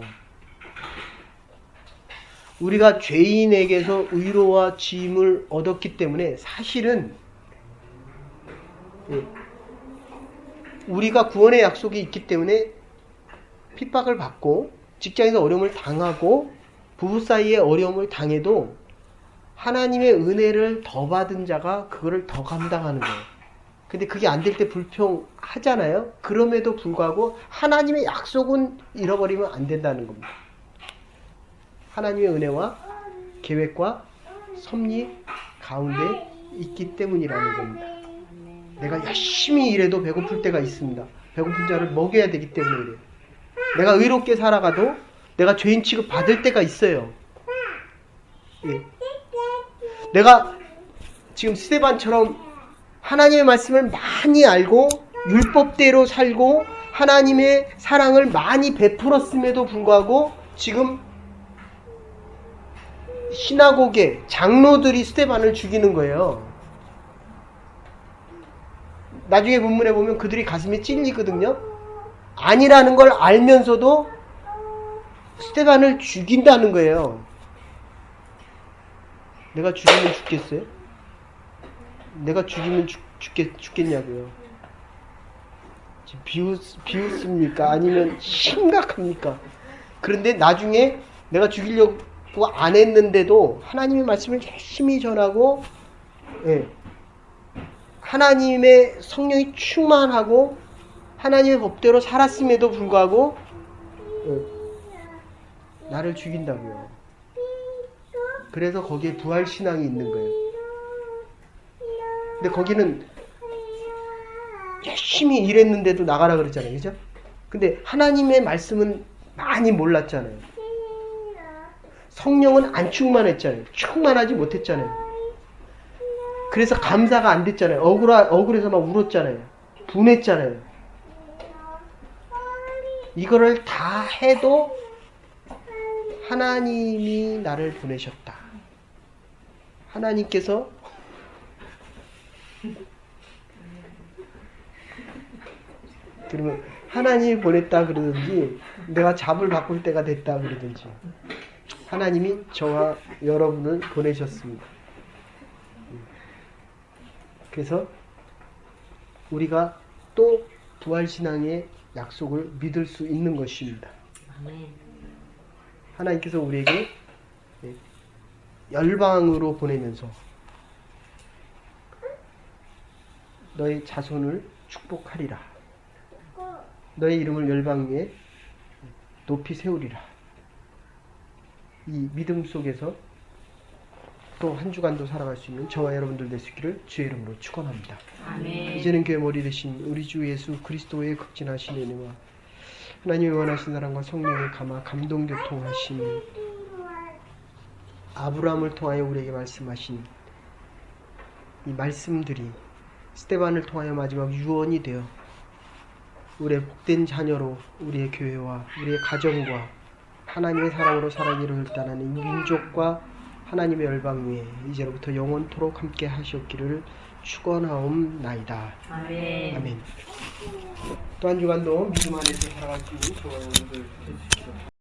우리가 죄인에게서 의로와 지임을 얻었기 때문에 사실은 우리가 구원의 약속이 있기 때문에 핍박을 받고 직장에서 어려움을 당하고 부부 사이에 어려움을 당해도 하나님의 은혜를 더 받은 자가 그거를 더 감당하는 거예요. 근데 그게 안 될 때 불평하잖아요. 그럼에도 불구하고 하나님의 약속은 잃어버리면 안 된다는 겁니다. 하나님의 은혜와 계획과 섭리 가운데 있기 때문이라는 겁니다. 내가 열심히 일해도 배고플 때가 있습니다. 배고픈 자를 먹여야 되기 때문에 그래요. 내가 의롭게 살아가도 내가 죄인 취급 받을 때가 있어요. 예. 내가 지금 스데반처럼 하나님의 말씀을 많이 알고 율법대로 살고 하나님의 사랑을 많이 베풀었음에도 불구하고 지금 시나고게 장로들이 스데반을 죽이는 거예요. 나중에 본문에 보면 그들이 가슴이 찔리거든요. 아니라는 걸 알면서도 스데반을 죽인다는 거예요. 내가 죽이면 죽겠어요? 내가 죽이면 죽겠냐고요. 비웃습니까? 아니면 심각합니까? 그런데 나중에 내가 죽이려고 안 했는데도 하나님의 말씀을 열심히 전하고, 예, 하나님의 성령이 충만하고 하나님의 법대로 살았음에도 불구하고, 예, 나를 죽인다고요. 그래서 거기에 부활신앙이 있는 거예요. 근데 거기는 열심히 일했는데도 나가라 그랬잖아요. 그죠? 근데 하나님의 말씀은 많이 몰랐잖아요. 성령은 안 충만했잖아요. 충만하지 못했잖아요. 그래서 감사가 안 됐잖아요. 억울해서 막 울었잖아요. 분했잖아요. 이거를 다 해도 하나님이 나를 보내셨다. 하나님께서 그러면 하나님이 보냈다 그러든지 내가 잡을 바꿀 때가 됐다 그러든지 하나님이 저와 여러분을 보내셨습니다. 그래서 우리가 또 부활신앙의 약속을 믿을 수 있는 것입니다. 하나님께서 우리에게 열방으로 보내면서 너의 자손을 축복하리라. 너의 이름을 열방 위에 높이 세우리라. 이 믿음 속에서 또 한 주간도 살아갈 수 있는 저와 여러분들 될 수 있기를 주의 이름으로 축원합니다. 아멘. 이제는 교회 머리 되신 우리 주 예수 그리스도의 극진하신 은혜와 하나님의 원하신 사랑과 성령의 감화 감동교통하신 아브라함을 통하여 우리에게 말씀하신 이 말씀들이 스데반을 통하여 마지막 유언이 되어 우리의 복된 자녀로 우리의 교회와 우리의 가정과 하나님의 사랑으로 살아기를 결단하는 민족과 하나님의 열방 위에 이제로부터 영원토록 함께 하시옵기를 축원하옵나이다. 아멘. 아멘. 또 한 주간도 믿음 안에서 살아갈 수 있는 저와 여러분들 되시기를